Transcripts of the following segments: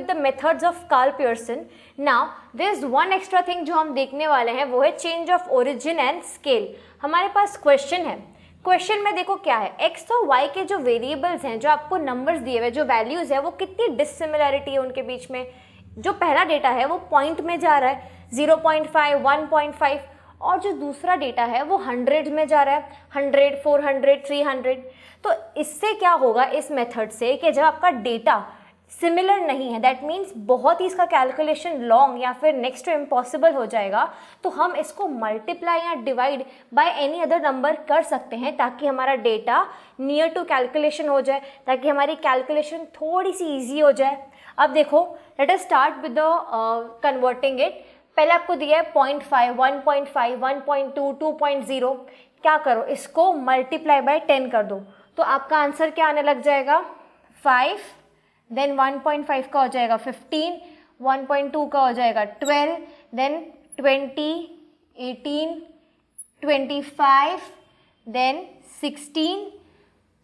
with the methods of Carl Pearson. Now there is one extra thing जो हम देखने वाले हैं, वो है change of origin and scale. हमारे पास क्वेश्चन है, क्वेश्चन में देखो क्या है, x और y के जो वेरिएबल्स हैं, जो आपको नंबर्स दिए हुए, जो वैल्यूज़ है, वो कितनी डिससिमिलैरिटी है उनके बीच में. जो पहला डेटा है वो पॉइंट में जा रहा है 0.5, 1.5, और जो दूसरा डेटा है वो हंड्रेड में जा रहा है 100, 400, 300. तो इससे क्या होगा इस मेथड से कि जब आपका डेटा सिमिलर नहीं है, दैट मीन्स बहुत ही इसका कैलकुलेशन लॉन्ग या फिर नेक्स्ट टू इम्पॉसिबल हो जाएगा, तो हम इसको मल्टीप्लाई या divide by any other number कर सकते हैं ताकि हमारा डेटा नियर टू कैलकुलेशन हो जाए, ताकि हमारी कैलकुलेशन थोड़ी सी ईजी हो जाए. अब देखो, late us start with the converting it. पहले आपको दिया है 0.5, 1.5, 1.2, 2.0. क्या करो, इसको मल्टीप्लाई बाय 10 कर दो, तो आपका आंसर क्या आने लग जाएगा 5, देन 1.5 का हो जाएगा 15, 1.2 का हो जाएगा 12, देन 20, 18, 25, देन 16,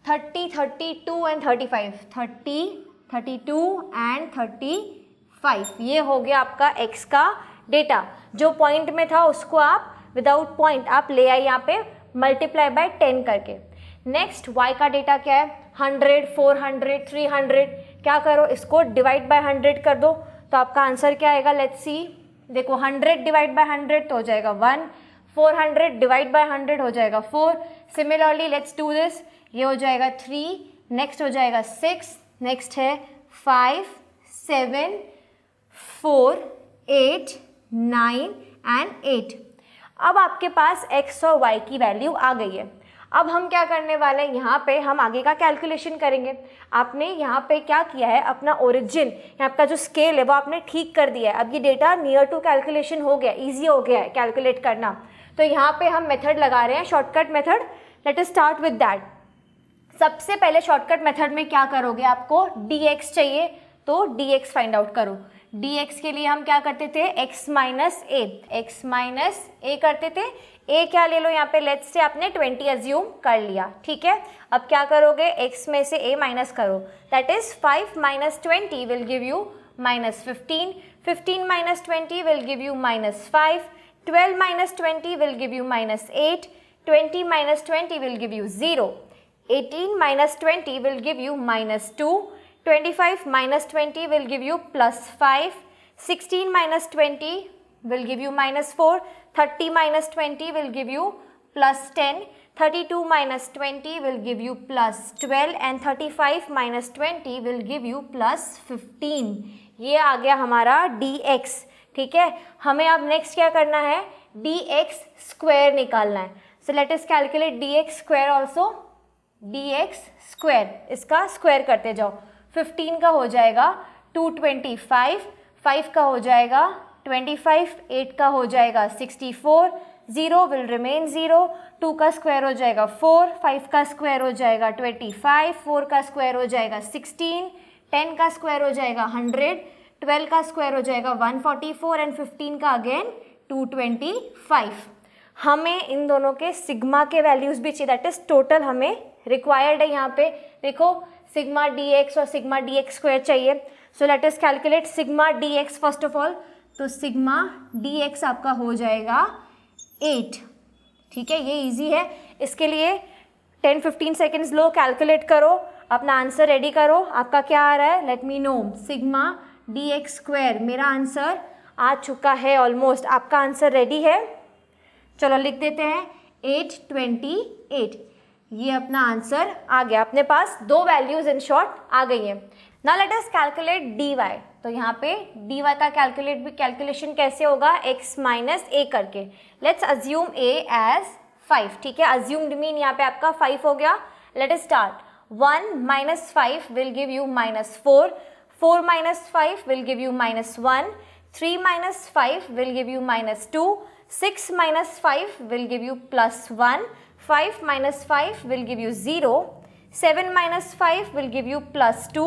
30, 32 एंड 35, 30, 32 एंड 35. ये हो गया आपका x का डेटा. जो पॉइंट में था उसको आप विदाउट पॉइंट आप ले आए यहाँ पे मल्टीप्लाई बाय 10 करके. नेक्स्ट y का डेटा क्या है 100, 400, 300. क्या करो, इसको डिवाइड बाय 100 कर दो, तो आपका आंसर क्या आएगा, लेट्स सी. देखो 100 डिवाइड बाय 100 तो हो जाएगा 1, 400 डिवाइड बाय 100 हो जाएगा 4. सिमिलरली लेट्स डू दिस, ये हो जाएगा 3, नेक्स्ट हो जाएगा 6, नेक्स्ट है 5, 7, 4, 8, 9 एंड 8. अब आपके पास x और y की वैल्यू आ गई है. अब हम क्या करने वाले हैं, यहाँ पे हम आगे का कैलकुलेशन करेंगे. आपने यहाँ पे क्या किया है, अपना ओरिजिन, आपका जो स्केल है वो आपने ठीक कर दिया है. अब ये डेटा नियर टू कैलकुलेशन हो गया, ईजी हो गया है कैलकुलेट करना. तो यहाँ पे हम मेथड लगा रहे हैं, shortcut method. Late us start with that. सबसे पहले शॉर्टकट मेथड में क्या करोगे, आपको dx चाहिए, तो dx फाइंड आउट करो. dx के लिए हम क्या करते थे, x माइनस ए करते थे. a क्या ले लो यहाँ पे, लेट्स से आपने 20 अज्यूम कर लिया, ठीक है. अब क्या करोगे, x में से a माइनस करो, that is 5 minus 20 will give you minus 15, 15 minus 20 will give you minus 5, 12 minus 20 will give you minus 8, 20 minus 20 will give you 0, 18 minus 20 will give you minus 2, 25 minus 20 will give you plus 5, 16 minus 20 will give you minus 4, 30 minus 20 will give you plus 10, 32 minus 20 will give you plus 12 and 35 minus 20 will give you plus 15. ये आ गया हमारा dx, ठीक है. हमें अब next क्या करना है, dx स्क्वायर निकालना है. सो let us calculate dx square also. dx square, इसका स्क्वायर करते जाओ. 15 का हो जाएगा 225, 5 का हो जाएगा 25, 8 का हो जाएगा 64, 0 विल रिमेन 0, 2 का स्क्वायर हो जाएगा 4, 5 का स्क्वायर हो जाएगा 25, 4 का स्क्वायर हो जाएगा 16, 10 का स्क्वायर हो जाएगा 100, 12 का स्क्वायर हो जाएगा 144 एंड 15 का अगेन 225. हमें इन दोनों के सिग्मा के वैल्यूज़ भी चाहिए, दैट इज टोटल हमें रिक्वायर्ड है. यहाँ पे देखो सिग्मा dx और सिग्मा dx स्क्वायर चाहिए. सो let us calculate sigma dx first of all. तो सिग्मा dx आपका हो जाएगा 8, ठीक है. ये इजी है. इसके लिए 10-15 सेकेंड्स लो, कैलकुलेट करो, अपना आंसर रेडी करो. आपका क्या आ रहा है, let me know. Sigma dx square, मेरा आंसर आ चुका है ऑलमोस्ट. आपका आंसर रेडी है, चलो लिख देते हैं 828. ये अपना आंसर आ गया. अपने पास दो वैल्यूज इन शॉर्ट आ गई हैं. Now let us calculate dy. तो यहाँ पे dy का कैलकुलेशन कैसे होगा, x माइनस a करके. लेट्स अज्यूम a एज 5, ठीक है. अज्यूम्ड मीन यहाँ पे आपका 5 हो गया. Late us start. 1 minus 5 will give you minus 4, 4 minus 5 will give you minus 1, 3 minus 5 will give you minus 2, 6 minus 5 will give you plus 1, 5 minus 5 will give you 0, 7 minus 5 will give you plus 2,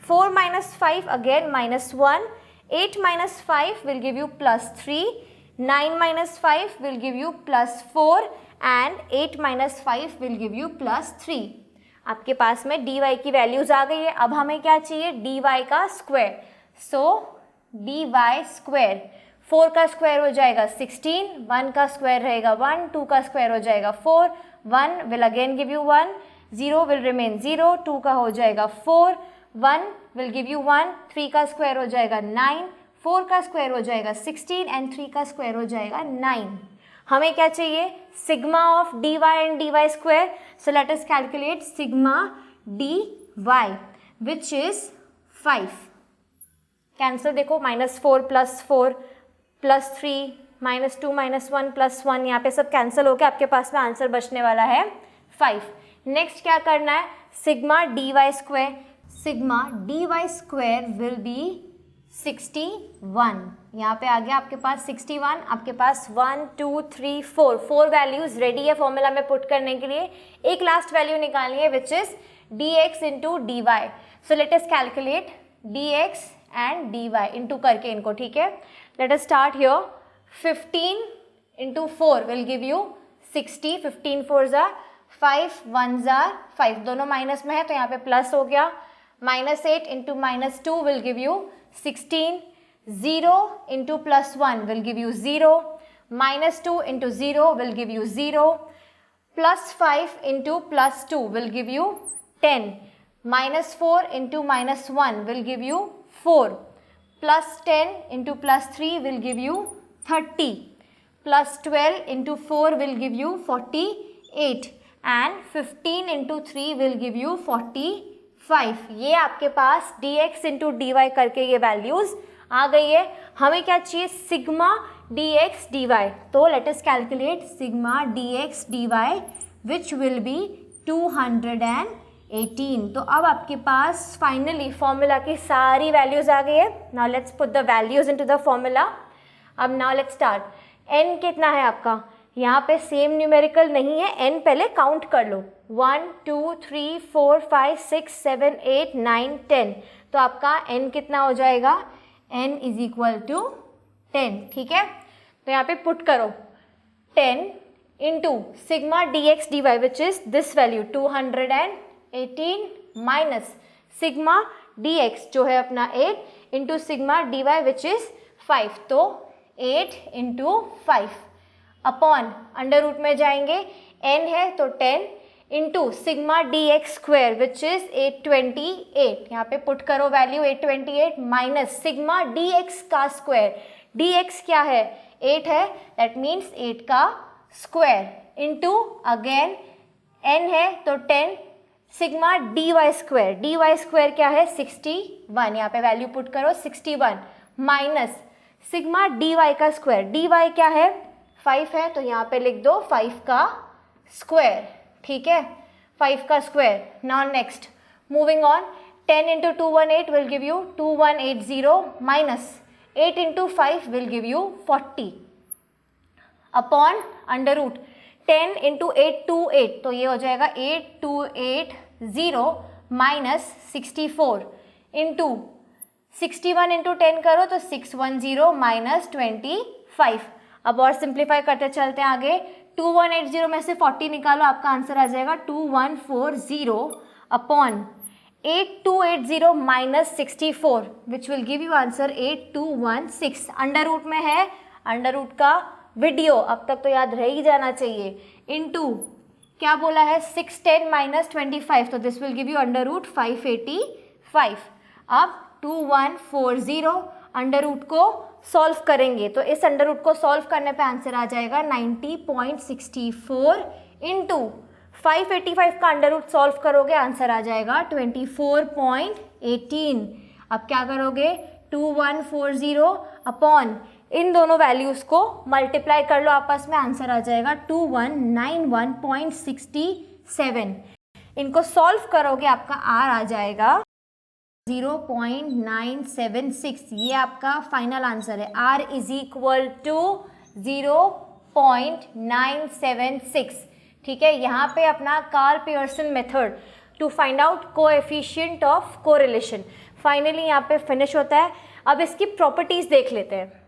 4 minus 5 again minus 1, 8 minus 5 will give you plus 3, 9 minus 5 will give you plus 4 and 8 minus 5 will give you plus 3. आपके पास में dy की values आ गई है. अब हमें क्या चाहिए, dy का स्क्वायर. सो dy स्क्वायर, 4 का स्क्वायर हो जाएगा 16, 1 का स्क्वायर रहेगा 1, 2 का स्क्वायर हो जाएगा 4, 1 will again give you 1, 0 will remain 0, 2 का हो जाएगा 4, 1 विल गिव यू 1, 3 का स्क्वायर हो जाएगा 9, 4 का स्क्वायर हो जाएगा 16 एंड 3 का स्क्वायर हो जाएगा 9। हमें क्या चाहिए? Sigma of dy and dy square. So let us calculate sigma dy which is 5। Cancel, देखो -4 + 4 + 3 -2 -1 + 1, यहाँ पे सब कैंसिल होकर आपके पास में आंसर बचने वाला है 5। नेक्स्ट क्या करना है? Sigma dy square, sigma dy square will be 61। यहाँ पे आ गया आपके पास 61, आपके पास 1 2 3 4 वैल्यूज रेडी है फॉर्मूला में पुट करने के लिए। एक लास्ट वैल्यू निकालनी है which is dx into D Y. So let us calculate dx and dy into करके इनको, ठीक है। Let us start here. 15 into 4 will give you 60, 15 4 ज़ा 5, 1 ज़ा 5, दोनों माइनस में है तो यहाँ पे प्लस हो गया। -8 into -2 will give you 16, 0 into +1 will give you 0, -2 into 0 will give you 0, +5 into +2 will give you 10, -4 into -1 will give you 4, +10 into +3 will give you 30, +12 into 4 will give you 48 and 15 into 3 will give you 45। ये आपके पास dx into D Y करके ये values आ गई है। हमें क्या चाहिए? Sigma dx dy। तो late us calculate sigma dx dy which will be 218। तो अब आपके पास फाइनली फॉर्मूला की सारी वैल्यूज आ गई है। Now let's put the values into the formula. अब नाउ लेट्स स्टार्ट। n कितना है आपका? यहाँ पे सेम न्यूमेरिकल नहीं है, n पहले काउंट कर लो। 1 2 3 4 5 6 7 8 9 10। तो आपका n कितना हो जाएगा? n इज इक्वल टू 10, ठीक है। तो यहाँ पे पुट करो 10 into sigma dx dy which is this value 218 minus sigma dx जो है अपना 8 into sigma dy which is 5। तो 8 इंटू 5 अपॉन अंडर रूट में जाएंगे, n है तो 10 into sigma dx square which is 828। यहाँ पे पुट करो वैल्यू 828 माइनस सिग्मा dx का स्क्वायर। dx क्या है? 8 है, दैट मीन्स 8 का स्क्वायर इंटू अगेन n है तो 10 sigma dy square. dy square क्या है? 61। यहाँ पे वैल्यू पुट करो 61 माइनस सिग्मा dy का स्क्वायर। dy क्या है? 5 है तो यहाँ पे लिख दो 5 का स्क्वायर, ठीक है, 5 का square. Now next moving on, 10 into 218 will give you 2180 minus 8 into 5 will give you 40 upon under root 10 into 828। तो ये हो जाएगा 8280 माइनस 64 इंटू 61 इंटू 10 करो तो 610 माइनस 25। अब और सिंप्लीफाई करते चलते हैं आगे। 2180 में से 40 निकालो, आपका आंसर आ जाएगा 2140 upon 8280 minus 64 which will give you answer 8216। Under root में है, अंडर रूट का वीडियो अब तक तो याद रह ही जाना चाहिए। इनटू क्या बोला है? 610 माइनस 25, तो this will give you under root 585। अब 2140 अंडर रूट को सॉल्व करेंगे तो इस अंडर रूट को सॉल्व करने पे आंसर आ जाएगा 90.64 इंटू 585 का अंडर रूट सॉल्व करोगे आंसर आ जाएगा 24.18। अब क्या करोगे? 2140 अपॉन इन दोनों वैल्यूज़ को मल्टीप्लाई कर लो आपस में, आंसर आ जाएगा 2191.67। इनको सॉल्व करोगे आपका आर आ जाएगा 0.976। ये आपका फाइनल आंसर है। R इज इक्वल टू 0.976, ठीक है। यहाँ पे अपना Karl Pearson method to find out coefficient of correlation finally यहाँ पे फिनिश होता है। अब इसकी प्रॉपर्टीज देख लेते हैं।